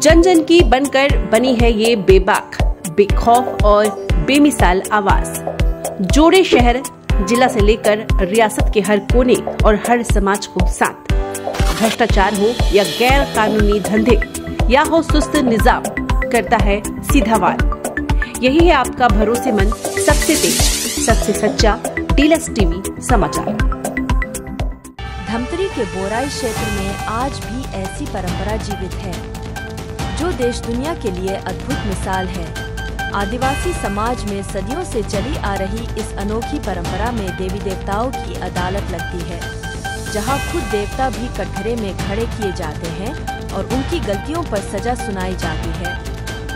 जन जन की बनकर बनी है ये बेबाक, बेखौफ और बेमिसाल आवाज। जोड़े शहर जिला से लेकर रियासत के हर कोने और हर समाज को साथ। भ्रष्टाचार हो या गैर कानूनी धंधे या हो सुस्त निजाम, करता है सीधा वार। यही है आपका भरोसेमंद, सबसे तेज, सबसे सच्चा डीलक्स टीवी समाचार। धमतरी के बोराई क्षेत्र में आज भी ऐसी परंपरा जीवित है जो देश दुनिया के लिए अद्भुत मिसाल है। आदिवासी समाज में सदियों से चली आ रही इस अनोखी परंपरा में देवी देवताओं की अदालत लगती है, जहां खुद देवता भी कटघरे में खड़े किए जाते हैं और उनकी गलतियों पर सजा सुनाई जाती है।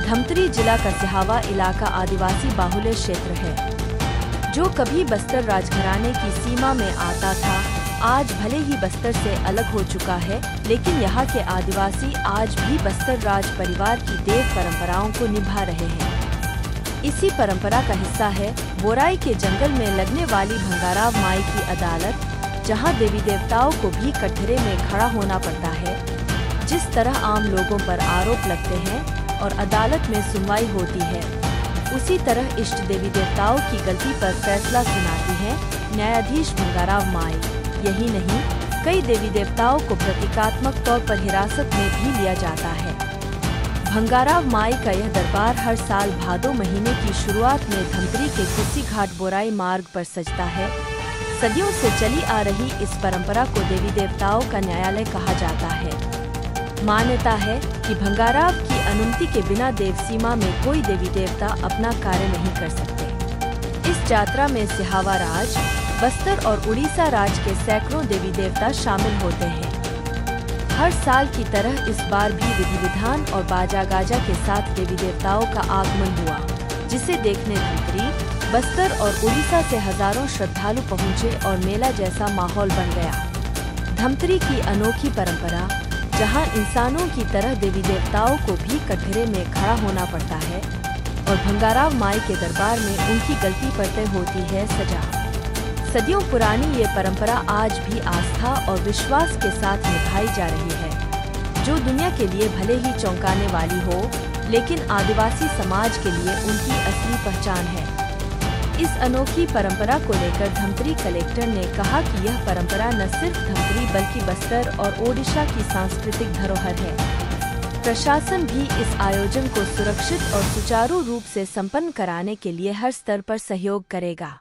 धमतरी जिला का सिहावा इलाका आदिवासी बाहुल्य क्षेत्र है, जो कभी बस्तर राजघराने की सीमा में आता था। आज भले ही बस्तर से अलग हो चुका है, लेकिन यहाँ के आदिवासी आज भी बस्तर राज परिवार की देव परंपराओं को निभा रहे हैं। इसी परंपरा का हिस्सा है बोराई के जंगल में लगने वाली भंगाराव माई की अदालत, जहाँ देवी देवताओं को भी कटघरे में खड़ा होना पड़ता है। जिस तरह आम लोगों पर आरोप लगते हैं और अदालत में सुनवाई होती है, उसी तरह इष्ट देवी देवताओं की गलती पर फैसला सुनाती है न्यायाधीश भंगाराव माई। यही नहीं, कई देवी देवताओं को प्रतीकात्मक तौर पर हिरासत में भी लिया जाता है। भंगाराव माई का यह दरबार हर साल भादो महीने की शुरुआत में धमतरी के कुर्सी घाट बोराई मार्ग पर सजता है। सदियों से चली आ रही इस परंपरा को देवी देवताओं का न्यायालय कहा जाता है। मान्यता है कि भंगाराव की अनुमति के बिना देव सीमा में कोई देवी देवता अपना कार्य नहीं कर सकते। इस यात्रा में सिहावा राज, बस्तर और उड़ीसा राज के सैकड़ों देवी देवता शामिल होते हैं। हर साल की तरह इस बार भी विधि विधान और बाजा गाजा के साथ देवी देवताओं का आगमन हुआ, जिसे देखने धमतरी, बस्तर और उड़ीसा से हजारों श्रद्धालु पहुंचे और मेला जैसा माहौल बन गया। धमतरी की अनोखी परंपरा, जहां इंसानों की तरह देवी देवताओं को भी कटघरे में खड़ा होना पड़ता है और भंगाराव माई के दरबार में उनकी गलती पर तय होती है सजा। सदियों पुरानी ये परंपरा आज भी आस्था और विश्वास के साथ निभाई जा रही है, जो दुनिया के लिए भले ही चौंकाने वाली हो, लेकिन आदिवासी समाज के लिए उनकी असली पहचान है। इस अनोखी परंपरा को लेकर धमतरी कलेक्टर ने कहा कि यह परंपरा न सिर्फ धमतरी बल्कि बस्तर और ओडिशा की सांस्कृतिक धरोहर है। प्रशासन भी इस आयोजन को सुरक्षित और सुचारू रूप से संपन्न कराने के लिए हर स्तर पर सहयोग करेगा।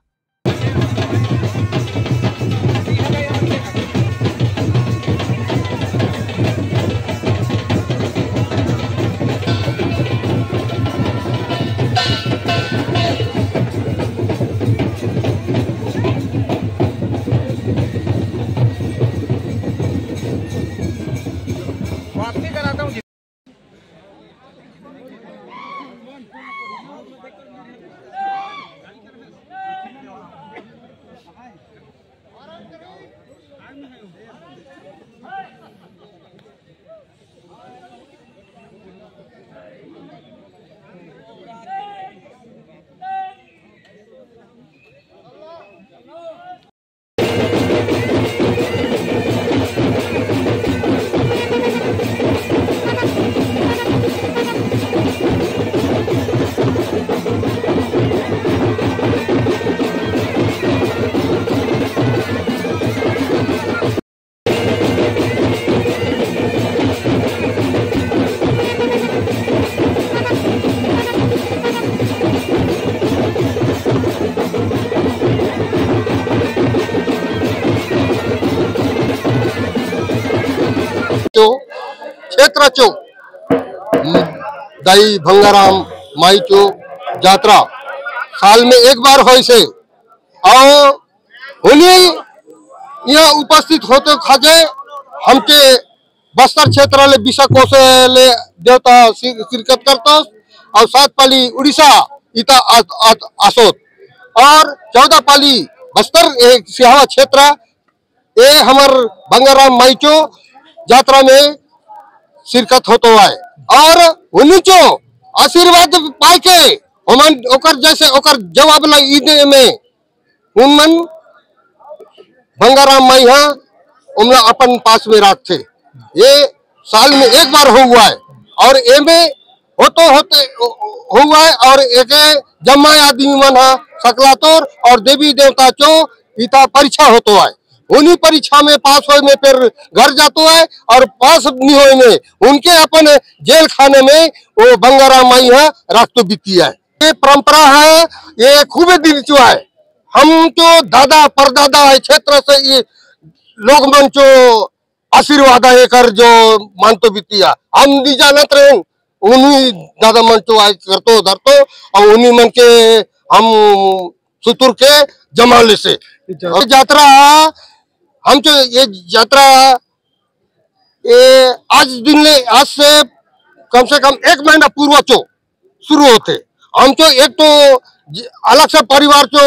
क्षेत्राचो दाई भंगाराम माई चो यात्रा साल में एक बार होय से और उन्हीं यहाँ उपस्थित होते खाजे हमके बस्तर क्षेत्र ले विशा कोष ले देवता शिरकत करता और 7 पाली उड़ीसा इता आसोत और 14 पाली बस्तर सिहावा क्षेत्र ये हमार भंगाराम माई चो यात्रा में शिरकत होतो है और उन्हीं चो आशीर्वाद पाए के हमन ओकर जैसे ओकर जवाब ला ईदे में उनमन भंगाराम माई उमला अपन पास में रखते। ये साल में एक बार हो हुआ है और एमे होते हुआ है और एक जम्मा आदमी मन सकला तोर और देवी देवता चो इता परीक्षा होतो है। उन्हीं परीक्षा में पास होए में फिर घर जातो है और पास नहीं होए में उनके अपन जेल खाने में वो बंगाराम माई है राख्तो बीती है। ये परंपरा है, ये खूब दिन चुका है। हम तो दादा परदादा है क्षेत्र से ये लोग मन चो आशीर्वाद है कर जो मानतो बीतिया हम नहीं जानत रहे उन्हीं दादा मन चो आज करतो धरतो और उन्हीं मन के हम सुतुर के जमाले से यात्रा हम तो ये यात्रा ये आज से कम 1 महीना पूर्व चो शुरू होते। हम तो एक तो अलग से परिवार चो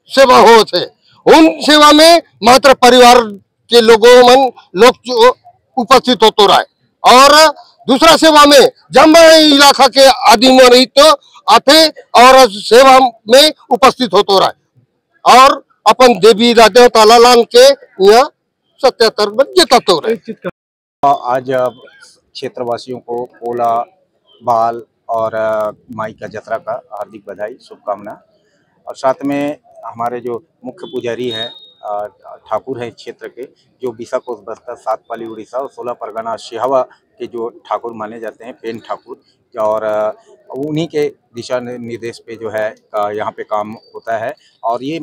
सेवा हो थे, उन सेवा में मात्र परिवार के लोग उपस्थित होते रहे और दूसरा सेवा में जम्मा इलाका के आदमी तो आते और सेवा में उपस्थित होते रहे और अपन देवी राजा तालालान के यहाँ 77 में जिताते रहे। आज क्षेत्रवासियों को पोला बाल और माई का जतरा का हार्दिक बधाई शुभकामना। और साथ में हमारे जो मुख्य पुजारी हैं ठाकुर हैं क्षेत्र के जो बिसाकोस बस्तर 7 पाली उड़ीसा और 16 परगना सिहावा के जो ठाकुर माने जाते हैं पेन ठाकुर और उन्हीं के दिशा निर्देश पे जो है यहाँ पे काम होता है। और ये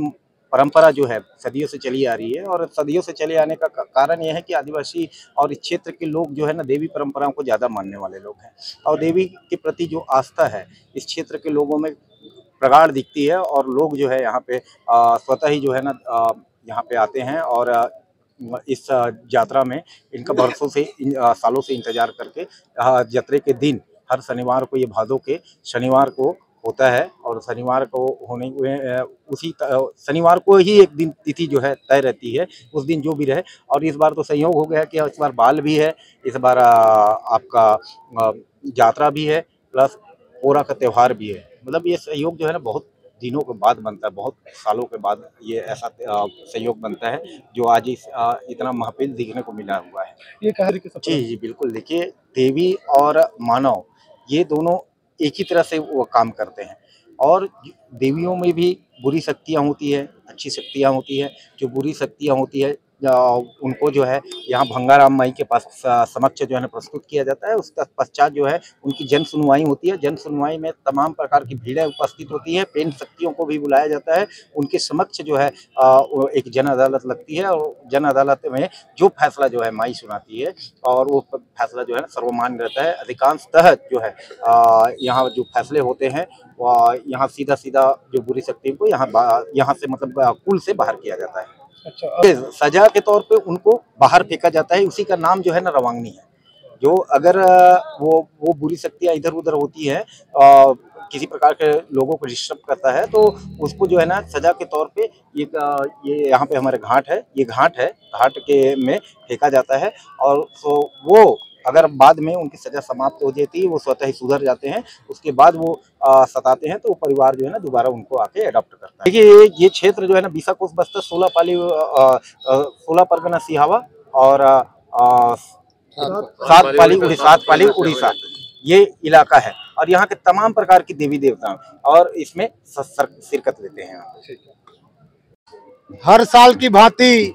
परंपरा जो है सदियों से चली आ रही है और सदियों से चले आने का कारण यह है कि आदिवासी और इस क्षेत्र के लोग जो है ना देवी परंपराओं को ज़्यादा मानने वाले लोग हैं और देवी के प्रति जो आस्था है इस क्षेत्र के लोगों में प्रगाढ़ दिखती है और लोग जो है यहाँ पे स्वतः ही जो है ना यहाँ पे आते हैं और इस यात्रा में इनका बरसों से सालों से इंतजार करके जत्रे के दिन हर शनिवार को ये भादों के शनिवार को होता है और शनिवार को होने उसी शनिवार को ही एक दिन तिथि जो है तय रहती है उस दिन जो भी रहे। और इस बार तो संयोग हो गया कि इस बार बाल भी है, इस बार आपका यात्रा भी है प्लस पोरा का त्यौहार भी है। मतलब ये सहयोग जो है ना बहुत दिनों के बाद बनता है, बहुत सालों के बाद ये ऐसा सहयोग बनता है जो आज इतना महफिल दिखने को मिला हुआ है। ये कहा जी बिल्कुल। देखिए देवी और मानव ये दोनों एक ही तरह से वो काम करते हैं और देवियों में भी बुरी शक्तियाँ होती है, अच्छी शक्तियाँ होती है। जो बुरी शक्तियाँ होती है उनको जो है यहाँ भंगाराम माई के पास समक्ष जो है ना प्रस्तुत किया जाता है। उसका पश्चात जो है उनकी जन सुनवाई होती है। जन सुनवाई में तमाम प्रकार की भीड़ें उपस्थित होती है, पेन शक्तियों को भी बुलाया जाता है। उनके समक्ष जो है एक जन अदालत लगती है और जन अदालत में जो फैसला जो है माई सुनाती है और वो फैसला जो है ना सर्वमान्य रहता है। अधिकांशतः जो है यहाँ जो फैसले होते हैं यहाँ सीधा सीधा जो बुरी शक्तियों को यहाँ से मतलब कुल से बाहर किया जाता है। अच्छा, सजा के तौर पे उनको बाहर फेंका जाता है। उसी का नाम जो है ना रवांगनी है। जो अगर वो बुरी शक्तियाँ इधर उधर होती है किसी प्रकार के लोगों को डिस्टर्ब करता है तो उसको जो है ना सजा के तौर पे ये यहाँ पे हमारे घाट है, ये घाट है, घाट के में फेंका जाता है। और तो वो अगर बाद में उनकी सजा समाप्त हो जाती है, वो स्वतः ही सुधर जाते हैं, उसके बाद वो सताते हैं तो वो परिवार जो है ना दोबारा उनको आके अडॉप्ट करता है। देखिए ये क्षेत्र जो है ना बिसाकोस बस्तर 16 पाली 16 परगना सिहावा और 7 पाली उड़ीसा ये इलाका है और यहाँ के तमाम प्रकार की देवी देवता और इसमें शिरकत लेते हैं। हर साल की भांति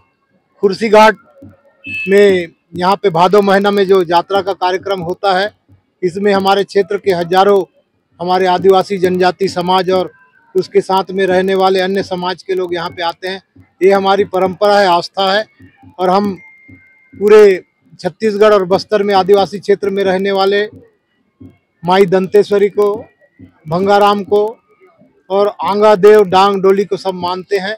कुर्सी घाट में यहाँ पे भादो महीना में जो यात्रा का कार्यक्रम होता है इसमें हमारे क्षेत्र के हजारों हमारे आदिवासी जनजाति समाज और उसके साथ में रहने वाले अन्य समाज के लोग यहाँ पे आते हैं। ये हमारी परंपरा है, आस्था है और हम पूरे छत्तीसगढ़ और बस्तर में आदिवासी क्षेत्र में रहने वाले माई दंतेश्वरी को, भंगाराम को और आंगा देव डांग डोली को सब मानते हैं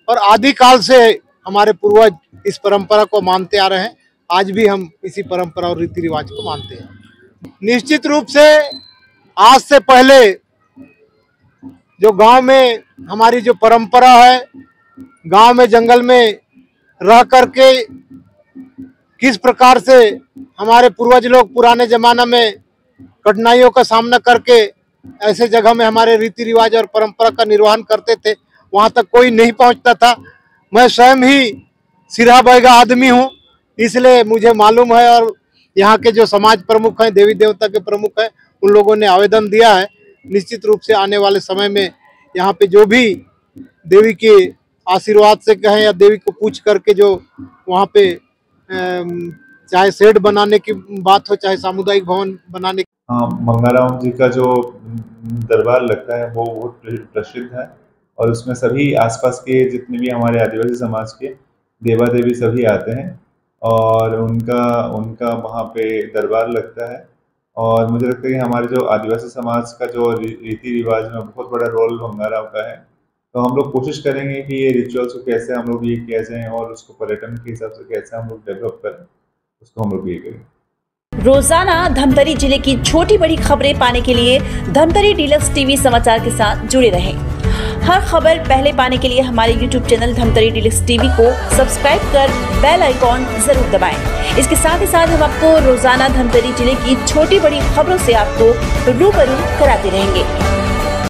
और आदिकाल से हमारे पूर्वज इस परंपरा को मानते आ रहे हैं। आज भी हम इसी परंपरा और रीति रिवाज को मानते हैं। निश्चित रूप से आज से पहले जो गांव में हमारी जो परंपरा है, गांव में जंगल में रह करके किस प्रकार से हमारे पूर्वज लोग पुराने जमाना में कठिनाइयों का सामना करके ऐसे जगह में हमारे रीति रिवाज और परंपरा का निर्वहन करते थे, वहां तक कोई नहीं पहुंचता था। मैं स्वयं ही सिरा बैगा आदमी हूं, इसलिए मुझे मालूम है और यहाँ के जो समाज प्रमुख हैं, देवी देवता के प्रमुख हैं, उन लोगों ने आवेदन दिया है। निश्चित रूप से आने वाले समय में यहाँ पे जो भी देवी के आशीर्वाद से कहें या देवी को पूछ करके जो वहाँ पे चाहे शेड बनाने की बात हो, चाहे सामुदायिक भवन बनाने की। हाँ, मंगाराम जी का जो दरबार लगता है वो बहुत प्रसिद्ध है और उसमें सभी आसपास के जितने भी हमारे आदिवासी समाज के देवा देवी सभी आते हैं और उनका वहाँ पे दरबार लगता है। और मुझे लगता है कि हमारे जो आदिवासी समाज का जो रीति रिवाज में बहुत बड़ा रोल भंगाराव का है, तो हम लोग कोशिश करेंगे कि ये रिचुअल्स को कैसे हम लोग ये किया जाए और उसको पर्यटन के हिसाब से कैसे हम लोग डेवलप करें, उसको हम लोग ये करें। रोजाना धमतरी जिले की छोटी बड़ी खबरें पाने के लिए धमतरी डीलक्स टीवी समाचार के साथ जुड़े रहें। हर खबर पहले पाने के लिए हमारे YouTube channel Dhamtari deluxe TV को सब्सक्राइब कर बेल आइकॉन जरूर दबाएं। इसके साथ ही साथ हम आपको रोजाना धमतरी जिले की छोटी बड़ी खबरों से आपको रूबरू कराते रहेंगे।